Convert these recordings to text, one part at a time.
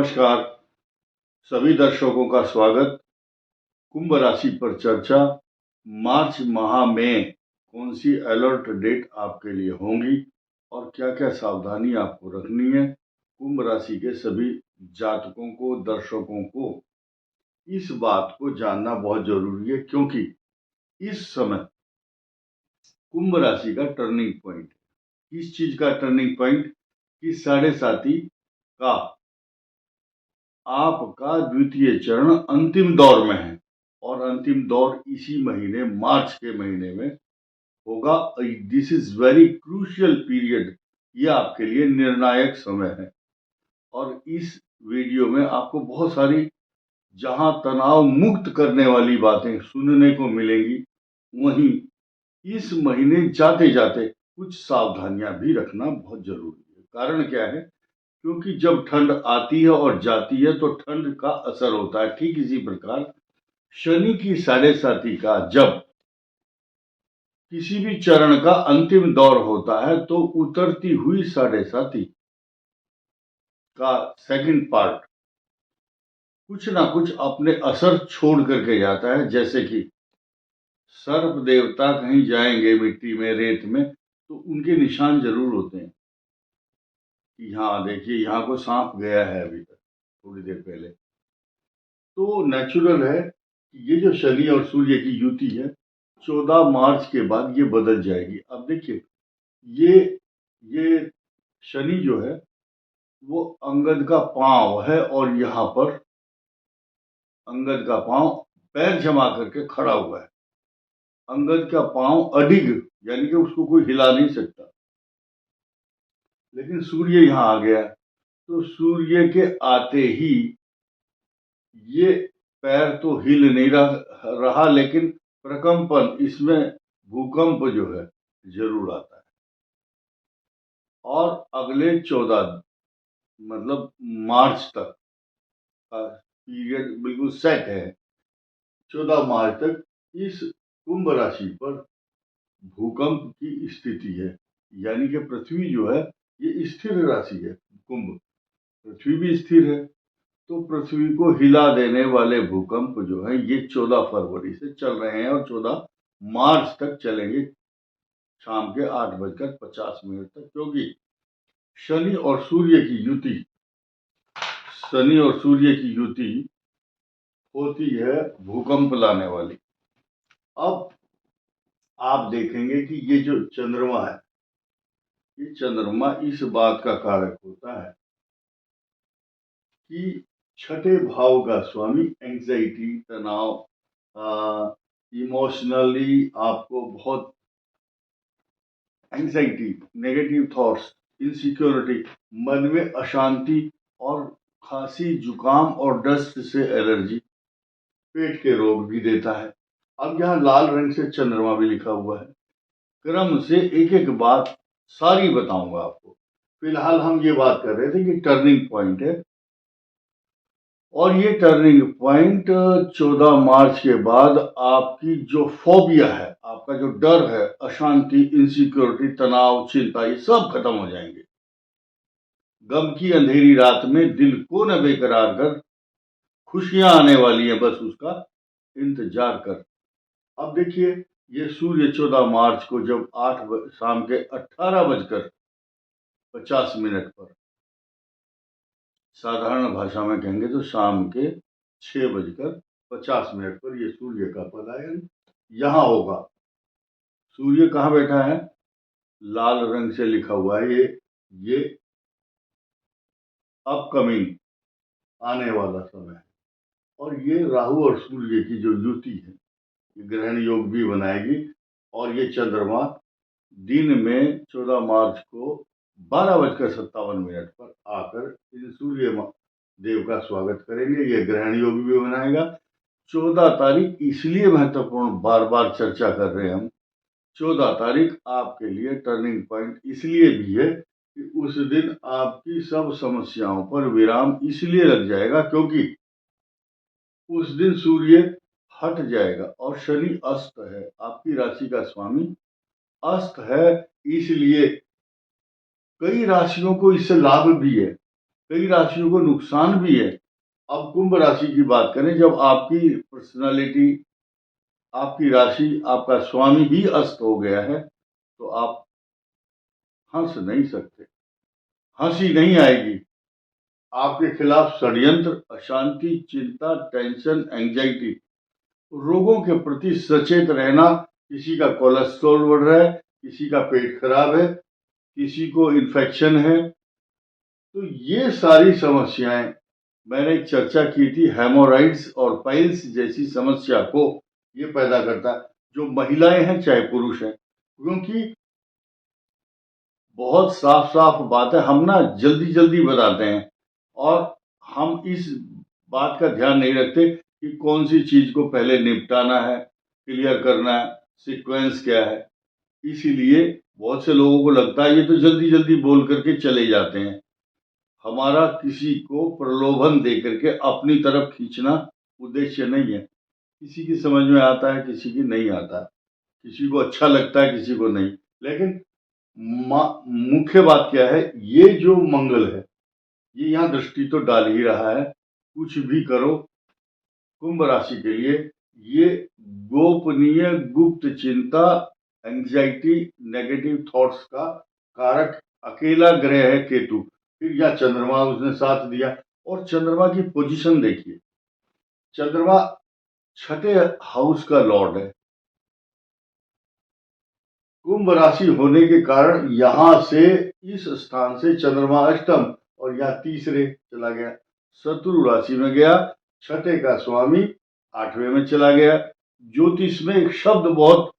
नमस्कार, सभी दर्शकों का स्वागत। कुंभ राशि पर चर्चा। मार्च माह में कौन सी अलर्ट डेट आपके लिए होंगी और क्या क्या सावधानी आपको रखनी है। कुंभ राशि के सभी जातकों को, दर्शकों को इस बात को जानना बहुत जरूरी है, क्योंकि इस समय कुंभ राशि का टर्निंग पॉइंट है। किस चीज का टर्निंग पॉइंट? कि साढ़े साथी का आपका द्वितीय चरण अंतिम दौर में है और अंतिम दौर इसी महीने, मार्च के महीने में होगा। This is very crucial period. ये आपके लिए निर्णायक समय है और इस वीडियो में आपको बहुत सारी जहां तनाव मुक्त करने वाली बातें सुनने को मिलेंगी, वहीं इस महीने जाते जाते कुछ सावधानियां भी रखना बहुत जरूरी है। कारण क्या है? क्योंकि जब ठंड आती है और जाती है तो ठंड का असर होता है। ठीक इसी प्रकार शनि की साढ़े साथी का जब किसी भी चरण का अंतिम दौर होता है तो उतरती हुई साढ़े साथी का सेकंड पार्ट कुछ ना कुछ अपने असर छोड़ करके जाता है। जैसे कि सर्प देवता कहीं जाएंगे मिट्टी में, रेत में, तो उनके निशान जरूर होते हैं कि हाँ देखिए, यहाँ को सांप गया है अभी तक, थोड़ी देर पहले। तो नेचुरल है कि ये जो शनि और सूर्य की युति है 14 मार्च के बाद ये बदल जाएगी। अब देखिए, ये शनि जो है वो अंगद का पांव है और यहाँ पर अंगद का पांव पैर जमा करके खड़ा हुआ है। अंगद का पांव अडिग, यानी कि उसको कोई हिला नहीं सकता। लेकिन सूर्य यहाँ आ गया, तो सूर्य के आते ही ये पैर तो हिल नहीं रहा, लेकिन प्रकंपन, इसमें भूकंप जो है जरूर आता है। और अगले 14 मतलब मार्च तक का पीरियड बिल्कुल सेट है। 14 मार्च तक इस कुंभ राशि पर भूकंप की स्थिति है, यानी कि पृथ्वी जो है ये स्थिर राशि है। कुंभ, पृथ्वी भी स्थिर है, तो पृथ्वी को हिला देने वाले भूकंप जो है ये 14 फरवरी से चल रहे हैं और 14 मार्च तक चलेंगे, शाम के 8:50 तक। क्योंकि शनि और सूर्य की युति, शनि और सूर्य की युति होती है भूकंप लाने वाली। अब आप देखेंगे कि ये जो चंद्रमा है, ये चंद्रमा इस बात का कारक होता है कि छठे भाव का स्वामी, एंजाइटी, तनाव, इमोशनली आपको बहुत एंजाइटी, नेगेटिव थॉट्स, इनसिक्योरिटी, मन में अशांति और खांसी, जुकाम और डस्ट से एलर्जी, पेट के रोग भी देता है। अब यहाँ लाल रंग से चंद्रमा भी लिखा हुआ है। क्रम से एक एक बात सारी बताऊंगा आपको। फिलहाल हम ये बात कर रहे थे कि टर्निंग पॉइंट है, और ये टर्निंग पॉइंट 14 मार्च के बाद आपकी जो फोबिया है, आपका जो डर है, अशांति, इनसिक्योरिटी, तनाव, चिंता, ये सब खत्म हो जाएंगे। गम की अंधेरी रात में दिल को न बेकरार कर, खुशियां आने वाली है, बस उसका इंतजार कर। अब देखिए, ये सूर्य 14 मार्च को जब शाम के 18:50 पर, साधारण भाषा में कहेंगे तो शाम के 6:50 पर ये सूर्य का पलायन यहाँ होगा। सूर्य कहाँ बैठा है? लाल रंग से लिखा हुआ है, ये अपकमिंग, आने वाला समय है। और ये राहु और सूर्य की जो युति है, ये ग्रहण योग भी बनाएगी। और ये चंद्रमा दिन में 14 मार्च को 12:57 पर आकर इन सूर्य देव का स्वागत करेंगे। ये ग्रहण योग भी बनाएगा। 14 तारीख इसलिए महत्वपूर्ण, बार बार चर्चा कर रहे हैं हम, 14 तारीख आपके लिए टर्निंग पॉइंट इसलिए भी है कि उस दिन आपकी सब समस्याओं पर विराम इसलिए लग जाएगा क्योंकि उस दिन सूर्य हट जाएगा और शनि अस्त है, आपकी राशि का स्वामी अस्त है। इसलिए कई राशियों को इससे लाभ भी है, कई राशियों को नुकसान भी है। अब कुंभ राशि की बात करें, जब आपकी पर्सनालिटी, आपकी राशि, आपका स्वामी ही अस्त हो गया है, तो आप हंस नहीं सकते, हंसी नहीं आएगी। आपके खिलाफ षड्यंत्र, अशांति, चिंता, टेंशन, एंजाइटी, रोगों के प्रति सचेत रहना। किसी का कोलेस्ट्रॉल बढ़ रहा है, किसी का पेट खराब है, किसी को इन्फेक्शन है, तो ये सारी समस्याएं, मैंने एक चर्चा की थी, हेमोराइड्स और पाइल्स जैसी समस्या को ये पैदा करता है, जो महिलाएं हैं चाहे पुरुष हैं। क्योंकि बहुत साफ साफ बात है, हम ना जल्दी जल्दी बताते हैं और हम इस बात का ध्यान नहीं रखते कि कौन सी चीज को पहले निपटाना है, क्लियर करना है, सीक्वेंस क्या है। इसीलिए बहुत से लोगों को लगता है ये तो जल्दी जल्दी बोल करके चले जाते हैं। हमारा किसी को प्रलोभन दे करके अपनी तरफ खींचना उद्देश्य नहीं है। किसी की समझ में आता है, किसी की नहीं आता, किसी को अच्छा लगता है, किसी को नहीं। लेकिन मुख्य बात क्या है, ये जो मंगल है ये यहाँ दृष्टि तो डाल ही रहा है। कुछ भी करो, कुंभ राशि के लिए ये गोपनीय, गुप्त चिंता, एंजाइटी, नेगेटिव थॉट्स का कारक अकेला ग्रह है केतु। फिर या चंद्रमा उसने साथ दिया, और चंद्रमा की पोजीशन देखिए, चंद्रमा छठे हाउस का लॉर्ड है। कुंभ राशि होने के कारण यहां से, इस स्थान से चंद्रमा अष्टम और या तीसरे चला गया, शत्रु राशि में गया, छठे का स्वामी 8वें में चला गया। ज्योतिष में एक शब्द बहुत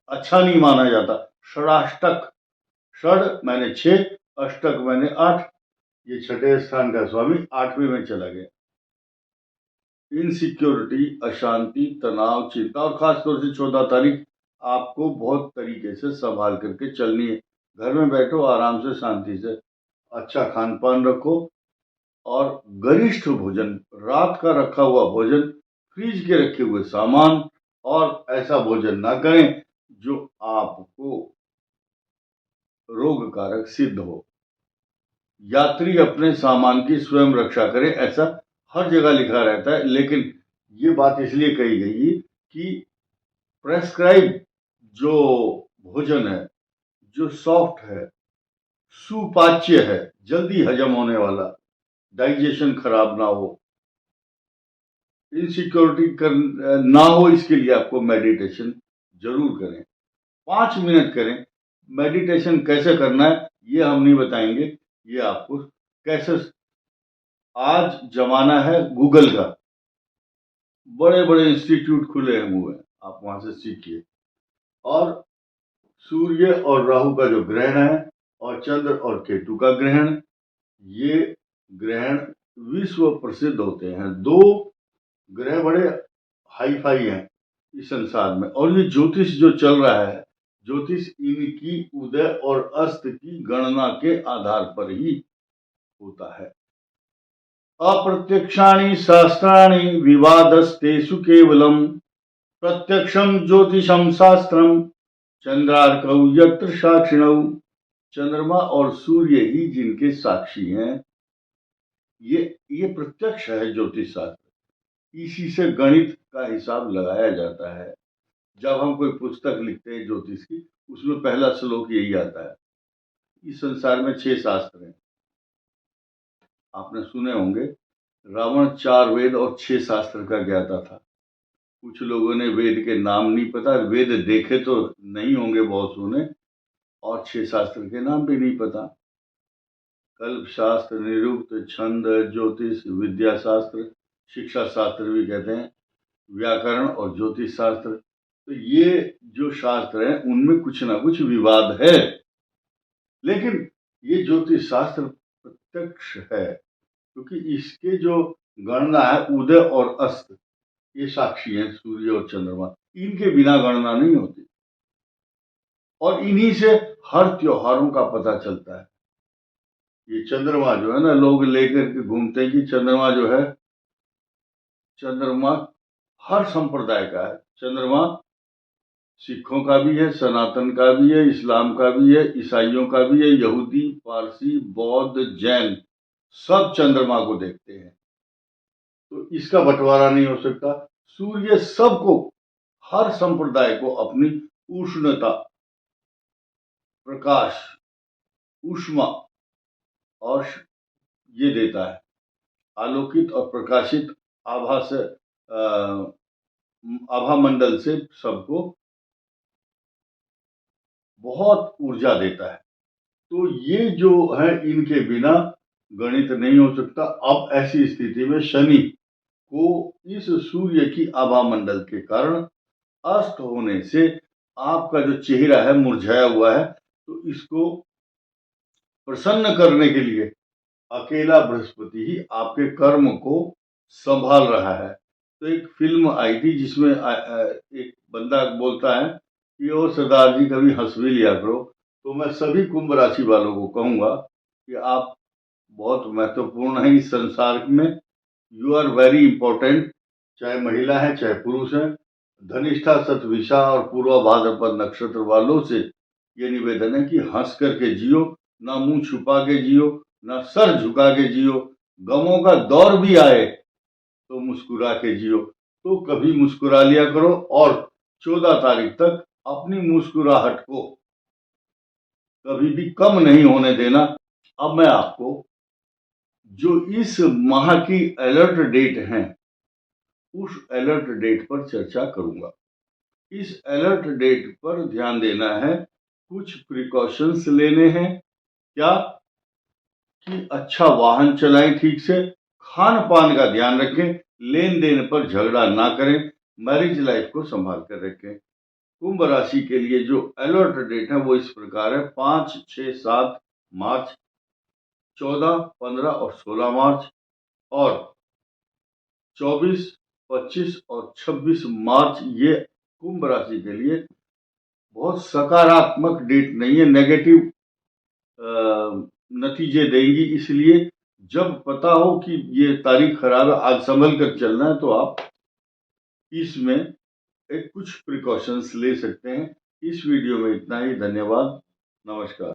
अच्छा नहीं माना जाता, षडाष्टक। षड मैंने 6, अष्टक मैंने 8, ये छठे स्थान का स्वामी 8वें में चला गया। इनसिक्योरिटी, अशांति, तनाव, चिंता, और खासतौर से 14 तारीख आपको बहुत तरीके से संभाल करके चलनी है। घर में बैठो आराम से, शांति से, अच्छा खान पान रखो, और गरिष्ठ भोजन, रात का रखा हुआ भोजन, फ्रीज के रखे हुए सामान, और ऐसा भोजन ना करें जो आपको रोग कारक सिद्ध हो। यात्री अपने सामान की स्वयं रक्षा करें, ऐसा हर जगह लिखा रहता है, लेकिन ये बात इसलिए कही गई कि प्रेस्क्राइब जो भोजन है, जो सॉफ्ट है, सुपाच्य है, जल्दी हजम होने वाला, डाइजेशन खराब ना हो, इनसिक्योरिटी ना हो, इसके लिए आपको मेडिटेशन जरूर करें। 5 मिनट करें। मेडिटेशन कैसे करना है ये हम नहीं बताएंगे, ये आपको कैसे। आज जमाना है गूगल का, बड़े बड़े इंस्टीट्यूट खुले हुए हैं, आप वहां से सीखिए। और सूर्य और राहु का जो ग्रहण है, और चंद्र और केतु का ग्रहण, ये ग्रहण विश्व प्रसिद्ध होते हैं। 2 ग्रह बड़े हाई फाई हैं इस संसार में। और ये ज्योतिष जो चल रहा है, ज्योतिष इनकी उदय और अस्त की गणना के आधार पर ही होता है। अप्रत्यक्षाणि शास्त्राणि विवादस्तेषु केवलम, प्रत्यक्षम ज्योतिषम शास्त्रम, चंद्रार्कौ यत्र साक्षिणौ। चंद्रमा और सूर्य ही जिनके साक्षी हैं, ये प्रत्यक्ष है ज्योतिष शास्त्र। इसी से गणित का हिसाब लगाया जाता है। जब हम कोई पुस्तक लिखते हैं ज्योतिष की, उसमें पहला श्लोक यही आता है। इस संसार में 6 शास्त्र हैं, आपने सुने होंगे। रावण 4 वेद और 6 शास्त्र का ज्ञाता था। कुछ लोगों ने वेद के नाम नहीं पता, वेद देखे तो नहीं होंगे बहुत सुने, और 6 शास्त्र के नाम भी नहीं पता। कल्प शास्त्र, निरुक्त, छंद, ज्योतिष, विद्या शास्त्र, शिक्षा शास्त्र भी कहते हैं, व्याकरण और ज्योतिष शास्त्र। तो ये जो शास्त्र हैं उनमें कुछ ना कुछ विवाद है, लेकिन ये ज्योतिष शास्त्र प्रत्यक्ष है, क्योंकि इसके जो गणना है, उदय और अस्त, ये साक्षी हैं, सूर्य और चंद्रमा, इनके बिना गणना नहीं होती। और इन्हीं से हर त्योहारों का पता चलता है। ये चंद्रमा जो है ना, लोग लेकर के घूमते हैं कि चंद्रमा जो है, चंद्रमा हर संप्रदाय का है। चंद्रमा सिखों का भी है, सनातन का भी है, इस्लाम का भी है, ईसाइयों का भी है, यहूदी, पारसी, बौद्ध, जैन, सब चंद्रमा को देखते हैं, तो इसका बंटवारा नहीं हो सकता। सूर्य सबको, हर संप्रदाय को अपनी उष्णता, प्रकाश, ऊष्मा और ये देता है, आलोकित और प्रकाशित आभा से, आभा मंडल से सबको बहुत ऊर्जा देता है। तो ये जो है, इनके बिना गणित नहीं हो सकता। अब ऐसी स्थिति में शनि को इस सूर्य की आभा मंडल के कारण अस्त होने से आपका जो चेहरा है मुरझाया हुआ है, तो इसको प्रसन्न करने के लिए अकेला बृहस्पति ही आपके कर्म को संभाल रहा है। तो एक फिल्म आई थी जिसमें एक बंदा बोलता है कि ओ सरदार जी कभी हंस भी लिया करो। तो मैं सभी कुंभ राशि वालों को कहूंगा कि आप बहुत महत्वपूर्ण हैं इस संसार में। यू आर वेरी इंपॉर्टेंट, चाहे महिला है चाहे पुरुष है। धनिष्ठा, शतभिषा और पूर्वा भाद्रपद नक्षत्र वालों से ये निवेदन है कि हंस करके जियो, ना मुंह छुपा के जियो, ना सर झुका के जियो। गमों का दौर भी आए तो मुस्कुरा के जियो। तो कभी मुस्कुरा लिया करो और 14 तारीख तक अपनी मुस्कुराहट को कभी भी कम नहीं होने देना। अब मैं आपको जो इस माह की अलर्ट डेट है, उस अलर्ट डेट पर चर्चा करूंगा। इस अलर्ट डेट पर ध्यान देना है, कुछ प्रिकॉशंस लेने हैं। क्या कि अच्छा वाहन चलाएं, ठीक से खान पान का ध्यान रखें, लेन देन पर झगड़ा ना करें, मैरिज लाइफ को संभाल कर रखें। कुंभ राशि के लिए जो अलर्ट डेट है वो इस प्रकार है: 5, 6, 7 मार्च, 14, 15 और 16 मार्च, और 24, 25 और 26 मार्च। ये कुंभ राशि के लिए बहुत सकारात्मक डेट नहीं है, नेगेटिव नतीजे देंगी। इसलिए जब पता हो कि ये तारीख खराब है, आज संभल कर चलना है, तो आप इसमें एक कुछ प्रिकॉशंस ले सकते हैं। इस वीडियो में इतना ही। धन्यवाद, नमस्कार।